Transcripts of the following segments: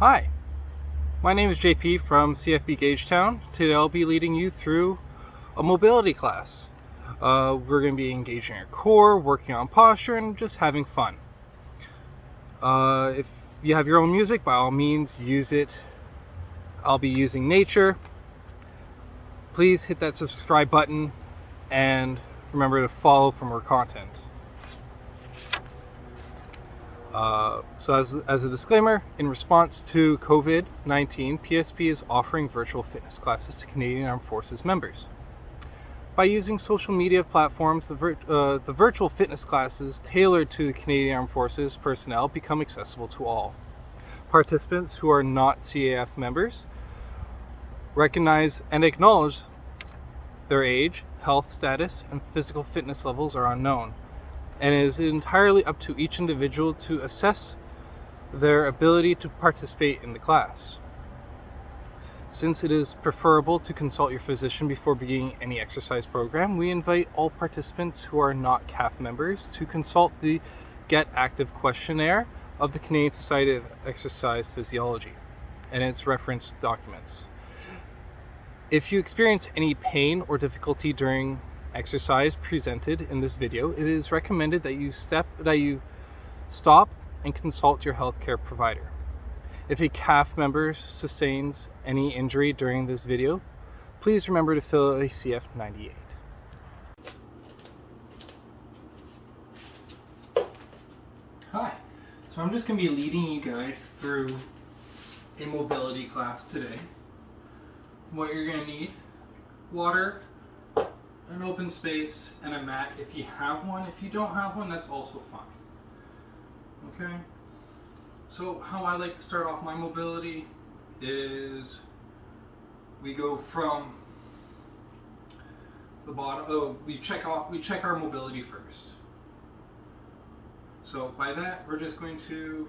Hi, my name is JP from CFB Gagetown. Today I'll be leading you through a mobility class. We're going to be engaging our core, working on posture, and just having fun. If you have your own music, by all means, use it. I'll be using nature. Please hit that subscribe button and remember to follow for more content. So as a disclaimer, in response to COVID-19, PSP is offering virtual fitness classes to Canadian Armed Forces members. By using social media platforms, the virtual fitness classes tailored to the Canadian Armed Forces personnel become accessible to all. Participants who are not CAF members recognize and acknowledge their age, health status, and physical fitness levels are unknown, and it is entirely up to each individual to assess their ability to participate in the class. Since it is preferable to consult your physician before beginning any exercise program, we invite all participants who are not CAF members to consult the Get Active questionnaire of the Canadian Society of Exercise Physiology and its reference documents. If you experience any pain or difficulty during exercise presented in this video, it is recommended that you stop and consult your healthcare provider. If a CAF member sustains any injury during this video, please remember to fill a CF98. Hi, so I'm just going to be leading you guys through a mobility class today. What you're going to need: water, an open space, and a mat if you have one. If you don't have one, that's also fine. Okay? So how I like to start off my mobility is we go from the bottom. We check our mobility first. So by that, we're just going to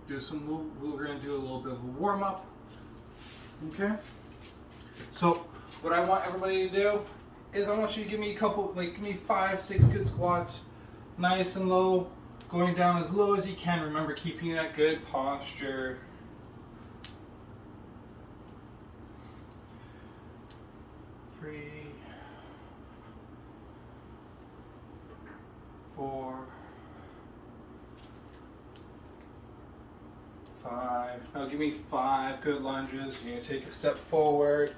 do we're going to do a little bit of a warm up. Okay? So what I want everybody to do is I want you to give me give me 5-6 good squats, nice and low, going down as low as you can. Remember, keeping that good posture. 3, 4, 5. Now give me 5 good lunges. You're going to take a step forward,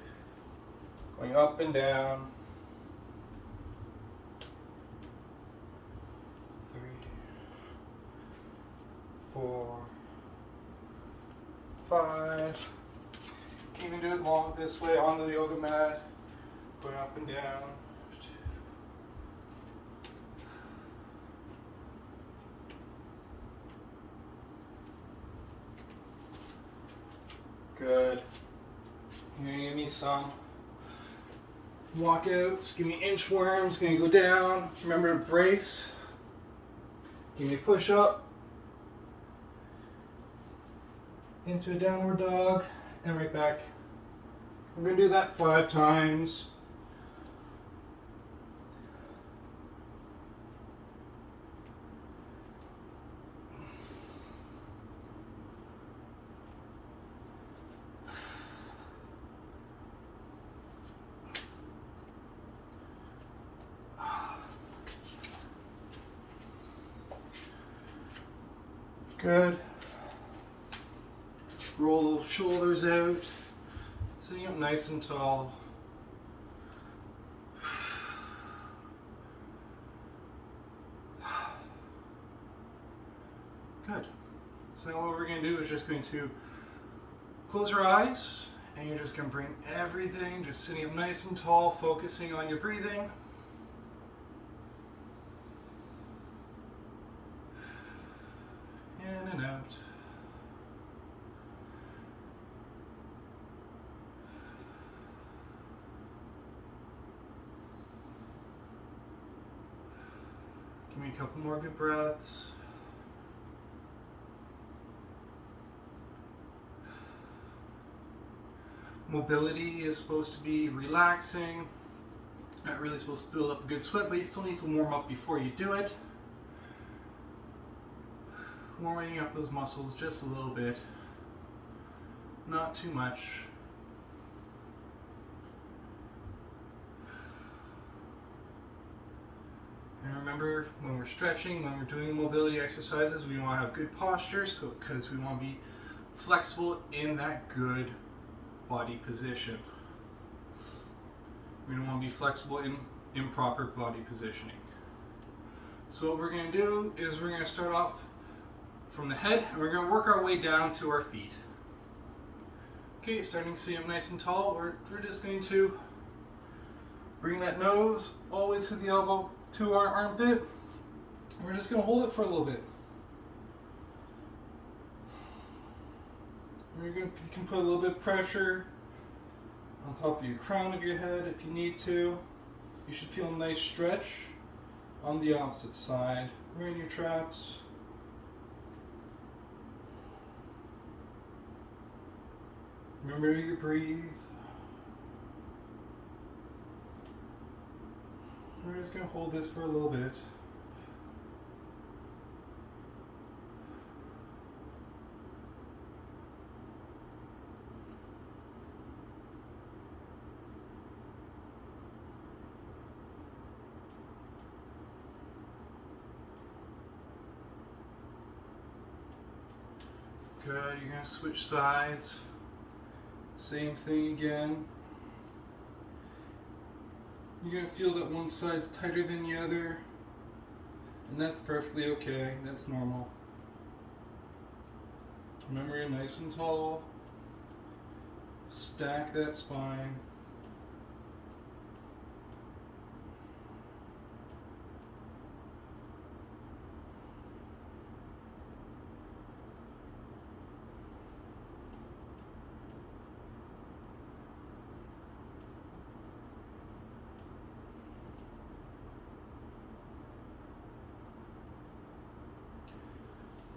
going up and down. 3, 4, 5. You can even do it long this way on the yoga mat, going up and down. 2. Good. You're gonna give me some walkouts. Give me inchworms. Gonna go down. Remember to brace. Give me a push up into a downward dog and right back. We're gonna do that 5 times. Good. Roll those shoulders out, sitting up nice and tall. Good. So now what we're going to do is just going to close your eyes, and you're just going to bring everything, just sitting up nice and tall, focusing on your breathing. In and out. Give me a couple more good breaths. Mobility is supposed to be relaxing. Not really supposed to build up a good sweat, but you still need to warm up before you do it. Warming up those muscles just a little bit. not too much. And remember, when we're stretching, when we're doing mobility exercises, we want to have good posture, so because we want to be flexible in that good body position. We don't want to be flexible in improper body positioning. So what we're going to do is we're going to start off from the head, and we're going to work our way down to our feet. Okay, starting sitting up nice and tall, we're just going to bring that nose all the way to the elbow, to our armpit. We're just going to hold it for a little bit. You can put a little bit of pressure on top of your crown of your head if you need to. You should feel a nice stretch on the opposite side, right in your traps. Remember to breathe. We're just going to hold this for a little bit. Good, you're going to switch sides. Same thing again. You're going to feel that one side's tighter than the other, and that's perfectly okay. That's normal. Remember, you're nice and tall. Stack that spine.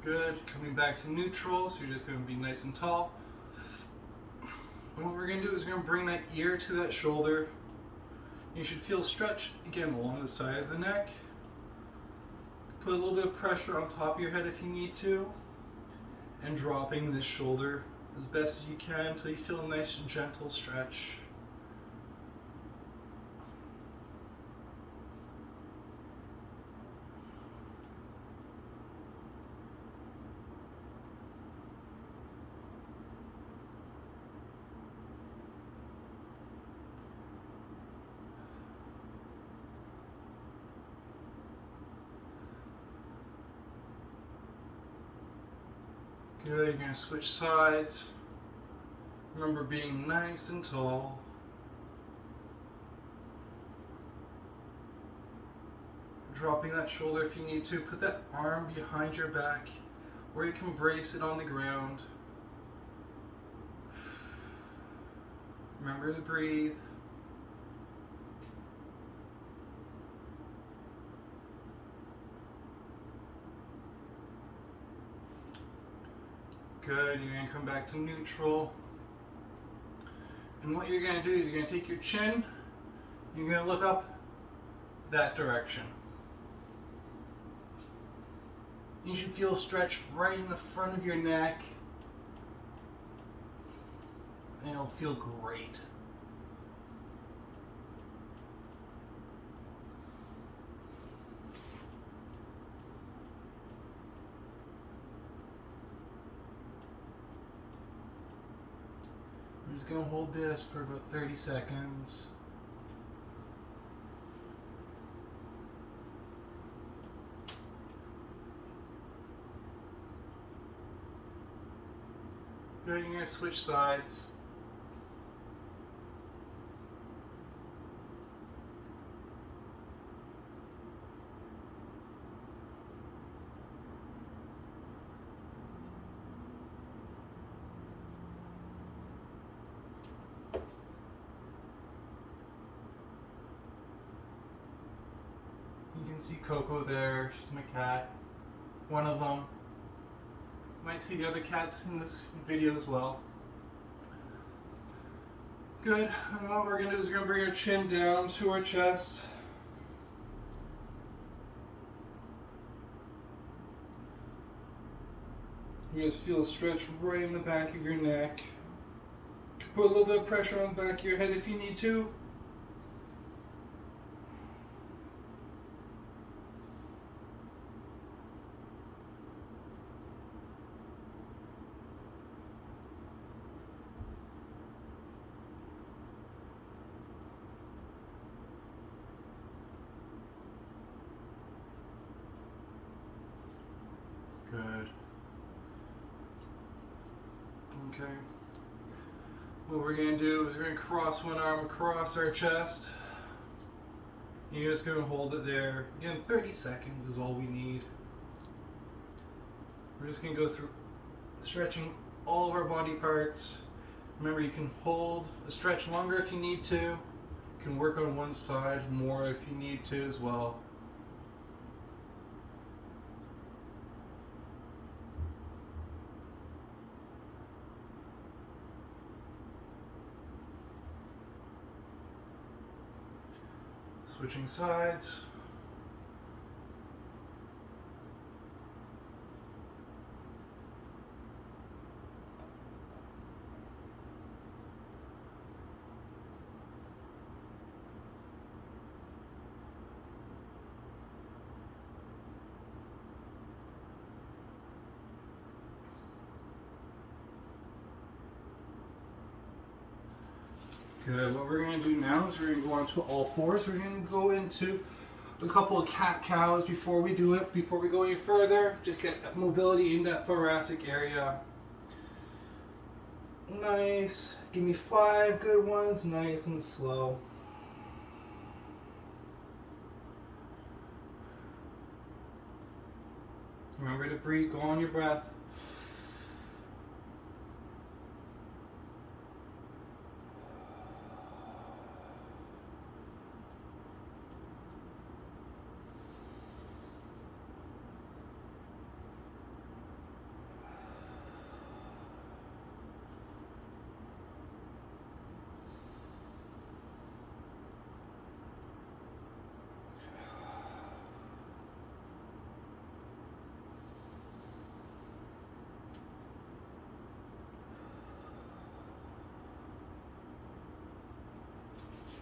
Good, coming back to neutral, so you're just going to be nice and tall. And what we're going to do is we're going to bring that ear to that shoulder. You should feel stretch again along the side of the neck. Put a little bit of pressure on top of your head if you need to, and dropping this shoulder as best as you can until you feel a nice gentle stretch. Good, you're going to switch sides. Remember being nice and tall. Dropping that shoulder if you need to. Put that arm behind your back, or you can brace it on the ground. Remember to breathe. Good, you're going to come back to neutral. And what you're going to do is you're going to take your chin, you're going to look up that direction. You should feel a stretch right in the front of your neck. And it'll feel great. I'm just going to hold this for about 30 seconds. Good, you're going to switch sides. You can see Coco there, she's my cat, one of them. You might see the other cats in this video as well. Good, and what we're going to do is we're going to bring our chin down to our chest. You guys feel a stretch right in the back of your neck. Put a little bit of pressure on the back of your head if you need to. Good. Okay. What we're going to do is we're going to cross one arm across our chest. You're just going to hold it there. Again, 30 seconds is all we need. We're just going to go through stretching all of our body parts. Remember, you can hold a stretch longer if you need to. You can work on one side more if you need to as well. Switching sides. Good. What we're going to do now is we're going to go onto all fours. We're going to go into a couple of cat-cows before we do it. Before we go any further, just get that mobility in that thoracic area. Nice. Give me 5 good ones, nice and slow. Remember to breathe, go on your breath.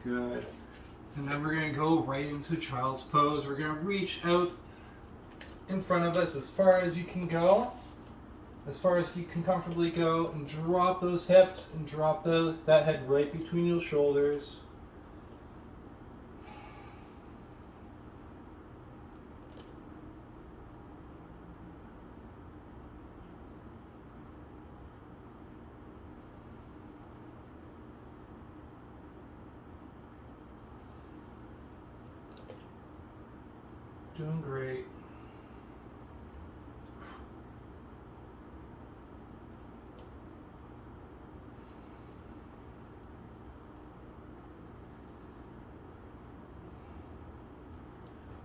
Good. And then we're going to go right into child's pose. We're going to reach out in front of us as far as you can go, as far as you can comfortably go, and drop those hips and drop that head right between your shoulders. Doing great.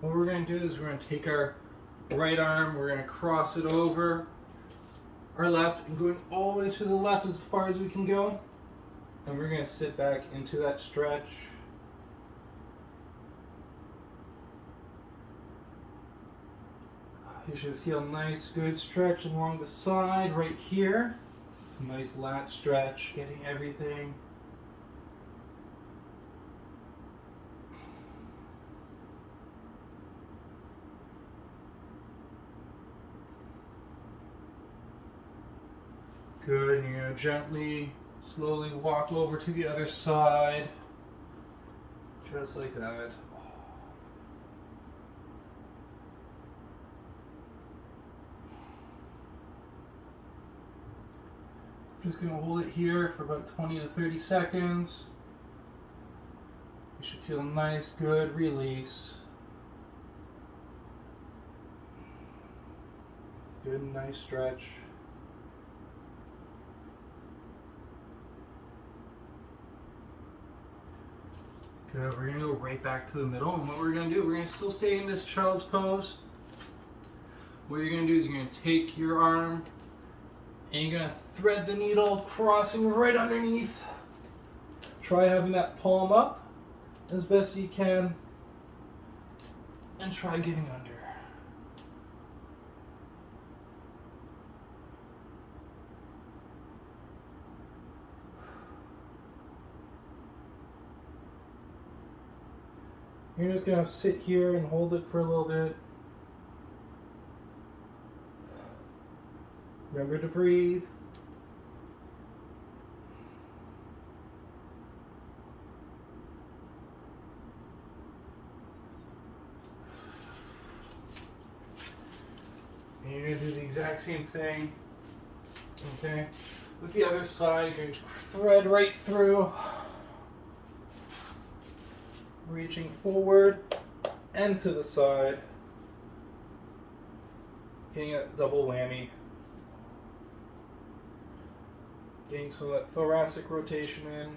What we're going to do is we're going to take our right arm, we're going to cross it over our left and going all the way to the left as far as we can go. And we're going to sit back into that stretch. You should feel a nice, good stretch along the side right here. It's a nice lat stretch, getting everything. Good, and you're going to gently, slowly walk over to the other side. Just like that. Just going to hold it here for about 20 to 30 seconds. You should feel a nice, good release. Good, nice stretch. Good, we're going to go right back to the middle. And what we're going to do, we're going to still stay in this child's pose. What you're going to do is you're going to take your arm and you're going to thread the needle crossing right underneath. Try having that palm up as best you can. And try getting under. You're just going to sit here and hold it for a little bit. Remember to breathe. And you're going to do the exact same thing. Okay? With the other side, you're going to thread right through. Reaching forward and to the side. Getting a double whammy. Getting some of that thoracic rotation in.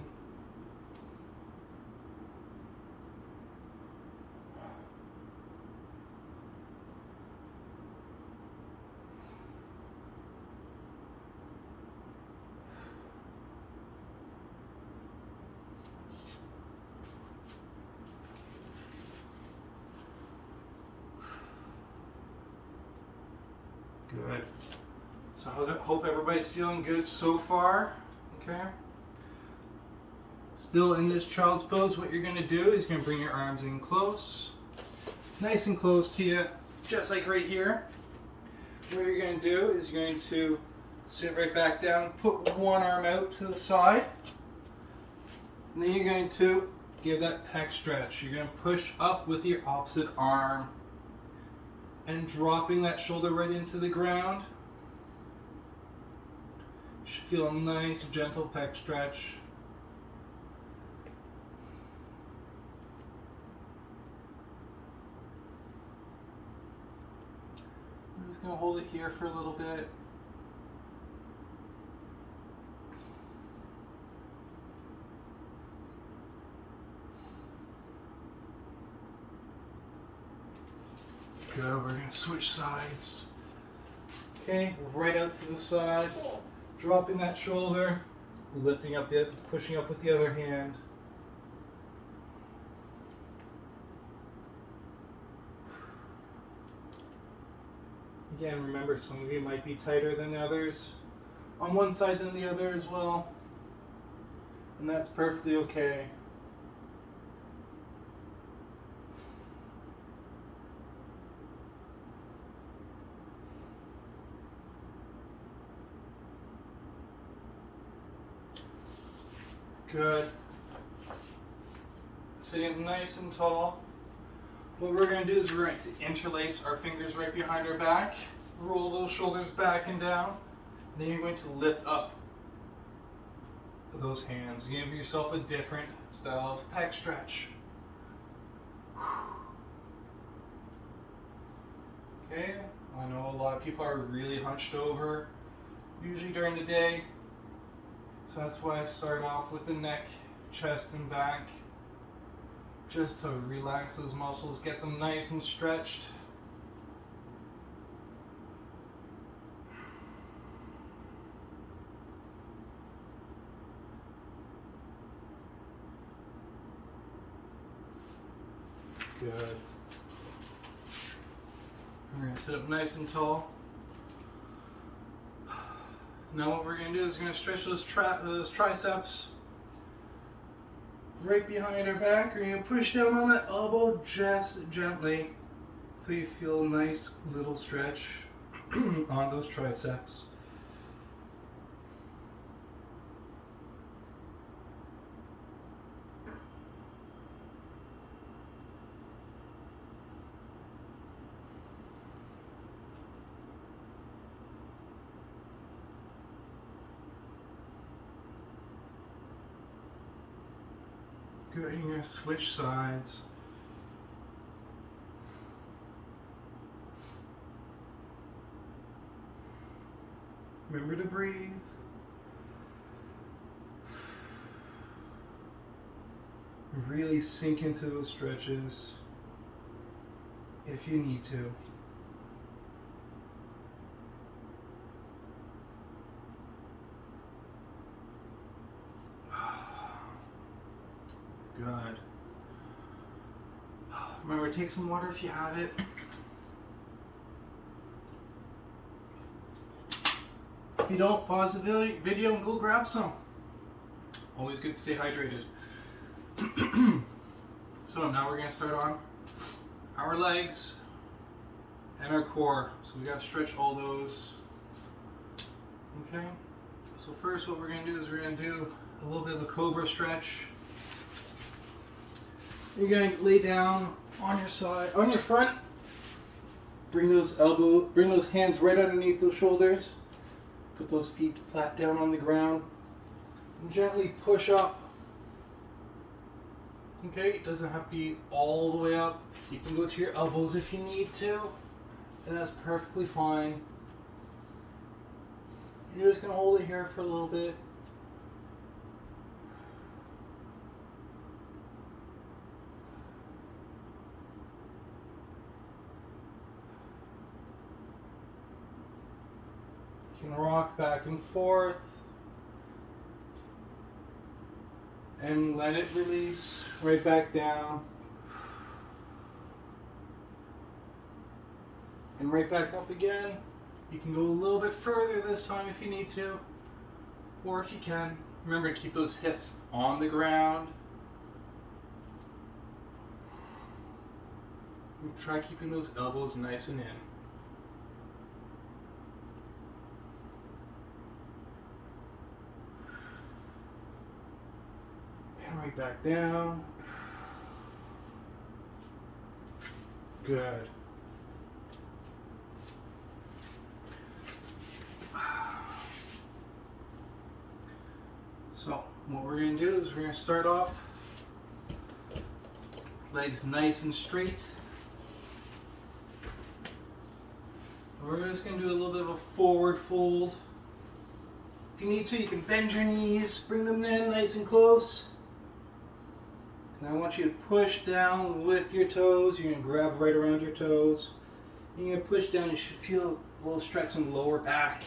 Good. So hope everybody's feeling good so far. Okay. Still in this child's pose, what you're going to do is you're going to bring your arms in close. Nice and close to you, just like right here. What you're going to do is you're going to sit right back down, put one arm out to the side. And then you're going to give that pec stretch. You're going to push up with your opposite arm. And dropping that shoulder right into the ground. You should feel a nice, gentle pec stretch. I'm just going to hold it here for a little bit. Good, we're going to switch sides. Okay, right out to the side, dropping that shoulder, lifting up pushing up with the other hand. Again, remember, some of you might be tighter than others, on one side than the other as well, and that's perfectly okay. Good. Sitting up nice and tall. What we're going to do is we're going to interlace our fingers right behind our back, roll those shoulders back and down, and then you're going to lift up those hands. Give yourself a different style of pec stretch. Okay, I know a lot of people are really hunched over, usually during the day. So that's why I start off with the neck, chest, and back, just to relax those muscles, get them nice and stretched. Good. We're going to sit up nice and tall. Now what we're going to do is we're going to stretch those triceps right behind our back. We're going to push down on that elbow just gently until you feel a nice little stretch on those triceps. Good, you're going to switch sides. Remember to breathe. Really sink into those stretches if you need to. Good. Remember, take some water if you have it. If you don't, pause the video and go grab some. Always good to stay hydrated. So So now we're going to start on our legs and our core. So we got to stretch all those. Okay. So first what we're going to do is we're going to do a little bit of a Cobra Stretch. You're going to lay down on your side, on your front. Bring those hands right underneath those shoulders. Put those feet flat down on the ground. And gently push up. Okay, it doesn't have to be all the way up. You can go to your elbows if you need to, and that's perfectly fine. You're just going to hold it here for a little bit. You can rock back and forth and let it release right back down and right back up again. You can go a little bit further this time if you need to, or if you can. Remember to keep those hips on the ground. And try keeping those elbows nice and in. And right back down. Good. So what we're going to do is we're going to start off legs nice and straight. We're just going to do a little bit of a forward fold. If you need to, you can bend your knees, bring them in nice and close. And I want you to push down with your toes. You're going to grab right around your toes. You're going to push down. You should feel a little stretch in the lower back.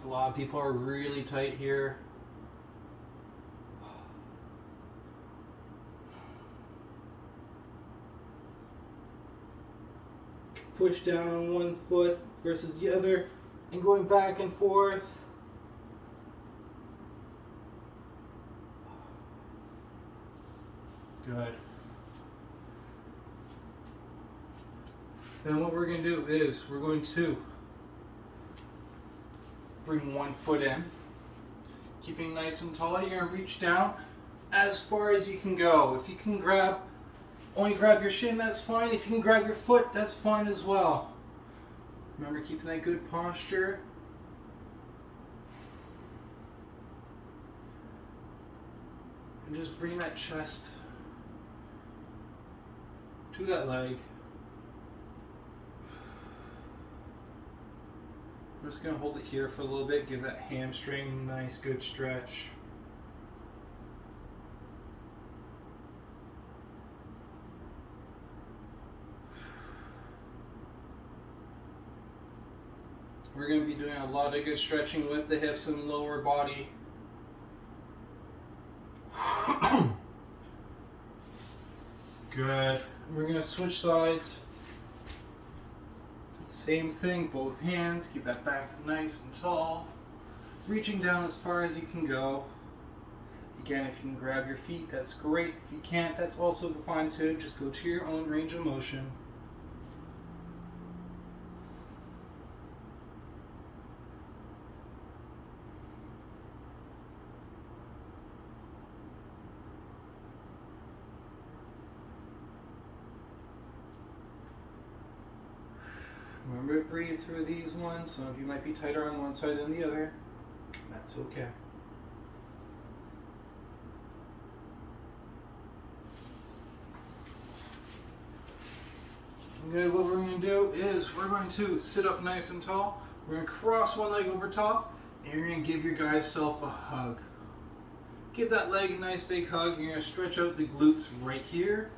A lot of people are really tight here. Push down on one foot versus the other and going back and forth. Good. Then what we're going to do is we're going to bring one foot in, keeping nice and tall. You're going to reach down as far as you can go. If you can only grab your shin, that's fine. If you can grab your foot, that's fine as well. Remember, keeping that good posture. And just bring that chest to that leg. I'm just going to hold it here for a little bit, give that hamstring a nice good stretch. We're going to be doing a lot of good stretching with the hips and lower body. Good. We're going to switch sides. Same thing, both hands. Keep that back nice and tall. Reaching down as far as you can go. Again, if you can grab your feet, that's great. If you can't, that's also fine too. Just go to your own range of motion. Remember to breathe through these ones. Some of you might be tighter on one side than the other. That's okay. Good. What we're going to do is we're going to sit up nice and tall. We're going to cross one leg over top, and you're going to give your guy's self a hug. Give that leg a nice big hug. You're going to stretch out the glutes right here.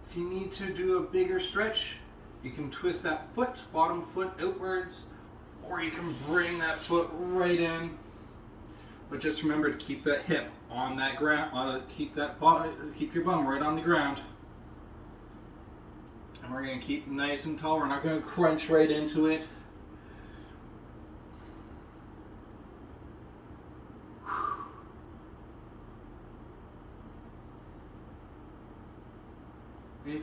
If you need to do a bigger stretch, you can twist that foot, bottom foot outwards, or you can bring that foot right in. But just remember to keep that hip on that ground. Keep your bum right on the ground. And we're going to keep nice and tall. We're not going to crunch right into it.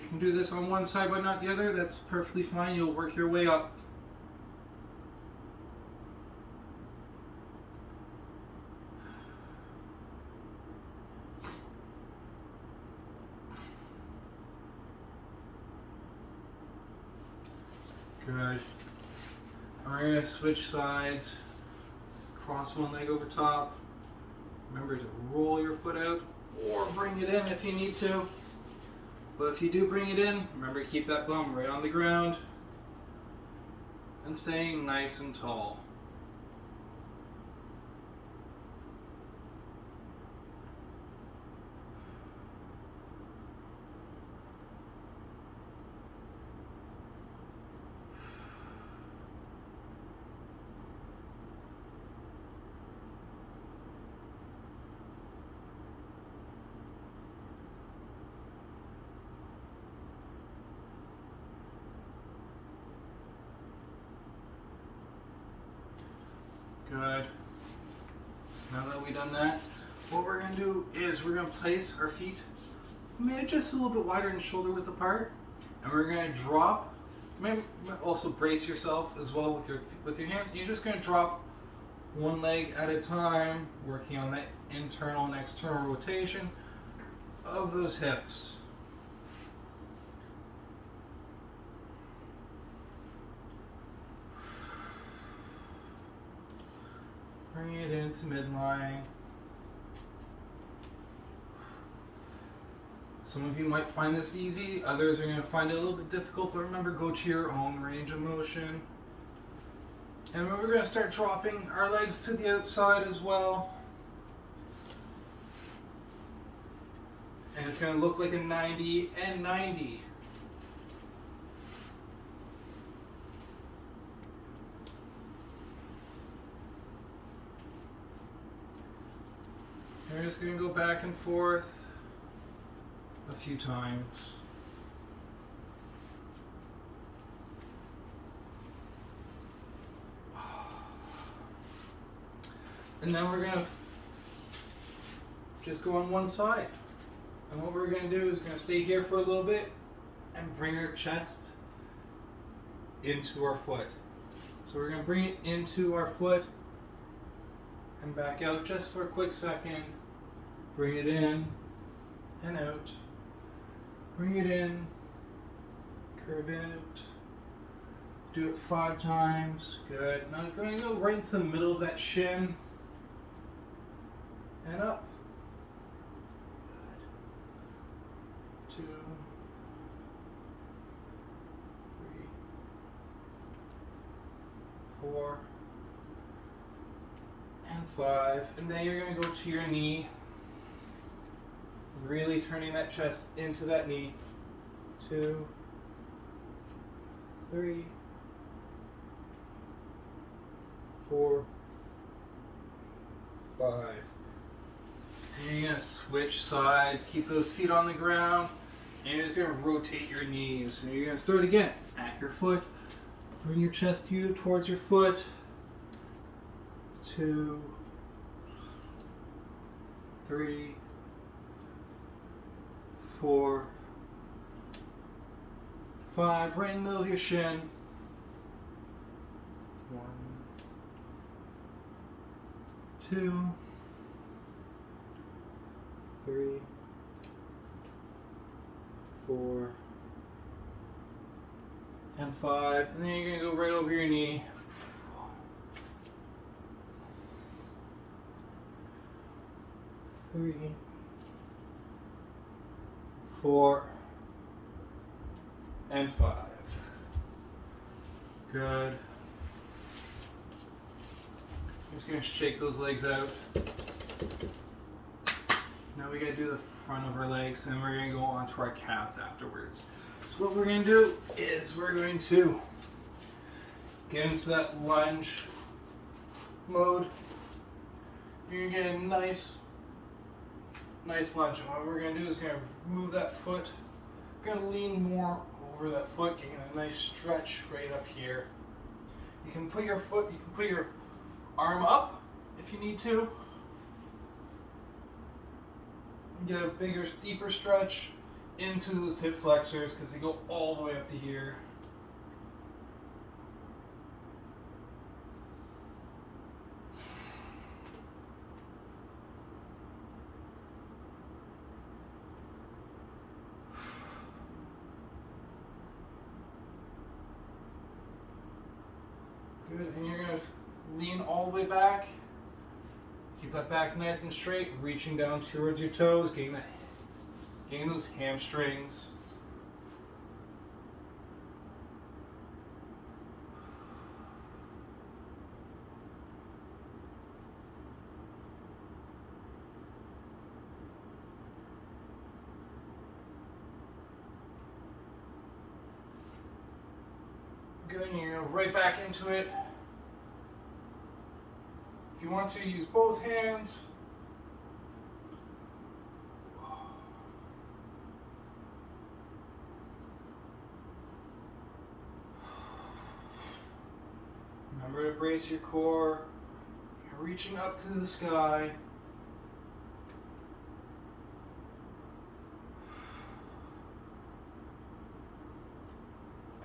If you can do this on one side but not the other, that's perfectly fine. You'll work your way up. Good. We're going to switch sides. Cross one leg over top. Remember to roll your foot out or bring it in if you need to. But if you do bring it in, remember to keep that bum right on the ground and staying nice and tall. Good. Now that we've done that, what we're going to do is we're going to place our feet maybe just a little bit wider and shoulder width apart, and we're going to drop. Maybe also brace yourself as well with your hands. You're just going to drop one leg at a time, working on that internal and external rotation of those hips. Bring it into midline. Some of you might find this easy, others are going to find it a little bit difficult, but remember, go to your own range of motion. And we're going to start dropping our legs to the outside as well. And it's going to look like a 90 and 90. We're just going to go back and forth a few times. And then we're going to just go on one side. And what we're going to do is we're going to stay here for a little bit and bring our chest into our foot. So we're going to bring it into our foot and back out just for a quick second. Bring it in and out. Bring it in, curve it out. Do it 5 times. Good. Now I'm going to go right into the middle of that shin and up. Good. 2, 3, 4, and 5. And then you're going to go to your knee. Really turning that chest into that knee. 2, 3, 4, 5. And you're going to switch sides, keep those feet on the ground, and you're just going to rotate your knees. And you're going to start again at your foot. Bring your chest view towards your foot. 2, 3, 4, 5, right in the middle of your shin. 1, 2, 3, 4, and 5. And then you're going to go right over your knee. 3, 4, and 5. Good. I'm just going to shake those legs out. Now we got to do the front of our legs, and we're going to go onto our calves afterwards. So what we're going to do is we're going to get into that lunge mode. You're going to get a nice lunge. And what we're going to do is going to move that foot. We're going to lean more over that foot, getting a nice stretch right up here. You can put your arm up if you need to. Get a bigger, deeper stretch into those hip flexors because they go all the way up to here. Good, and you're going to lean all the way back. Keep that back nice and straight, reaching down towards your toes, getting those hamstrings. Good, and you're right back into it. If you want to, use both hands. Remember to brace your core. You're reaching up to the sky.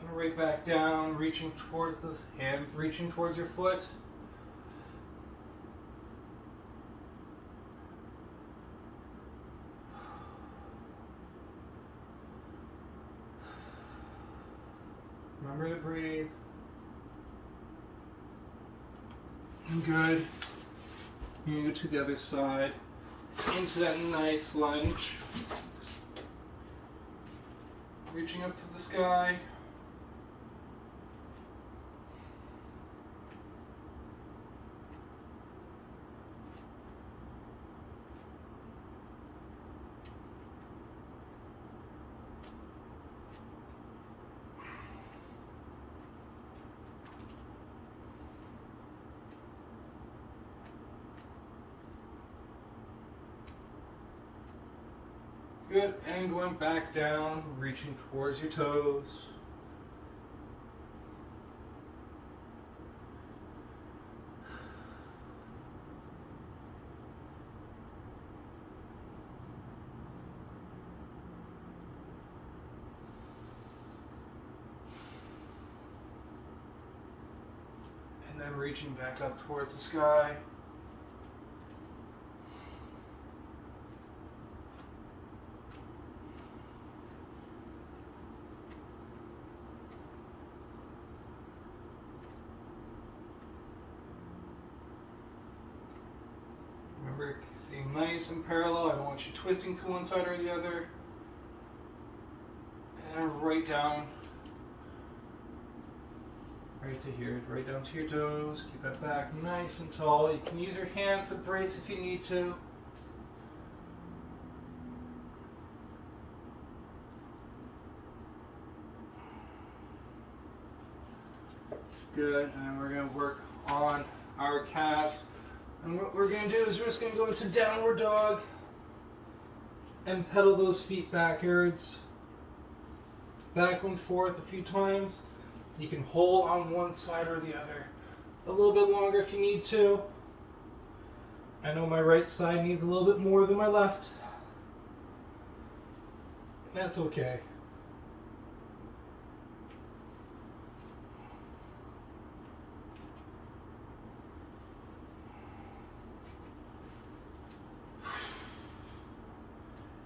And right back down, reaching towards this hand, reaching towards your foot. Remember to breathe. Good. You go to the other side. Into that nice lunge. Reaching up to the sky. Good, and going back down, reaching towards your toes. And then reaching back up towards the sky. Remember, staying nice and parallel. I don't want you twisting to one side or the other. And right down. Right to here, right down to your toes. Keep that back nice and tall. You can use your hands to brace if you need to. Good, and we're going to work on our calves. And what we're going to do is we're just going to go into downward dog and pedal those feet backwards. Back and forth a few times. You can hold on one side or the other a little bit longer if you need to. I know my right side needs a little bit more than my left. That's okay.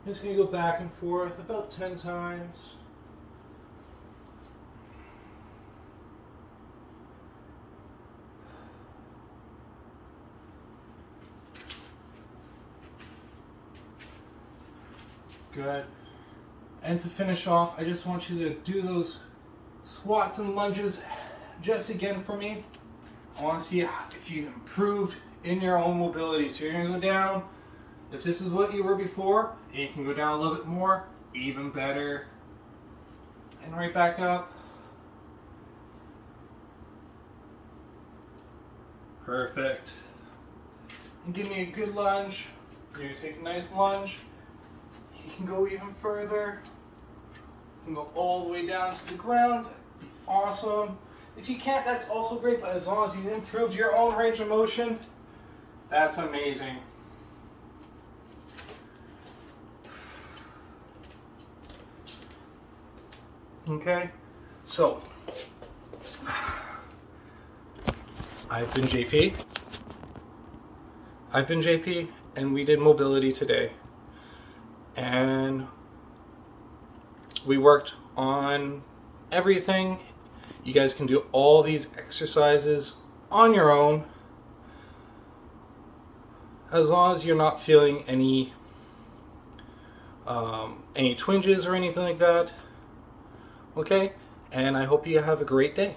I'm just going to go back and forth about 10 times. Good. And to finish off, I just want you to do those squats and lunges just again for me. I want to see if you've improved in your own mobility. So you're going to go down. If this is what you were before, and you can go down a little bit more, even better. And right back up. Perfect. And give me a good lunge. You're going to take a nice lunge. You can go even further. You can go all the way down to the ground. That'd be awesome. If you can't, that's also great, but as long as you improved your own range of motion, that's amazing. Okay, so I've been JP. And we did mobility today. And we worked on everything. You guys can do all these exercises on your own, as long as you're not feeling any twinges or anything like that. Okay, and I hope you have a great day.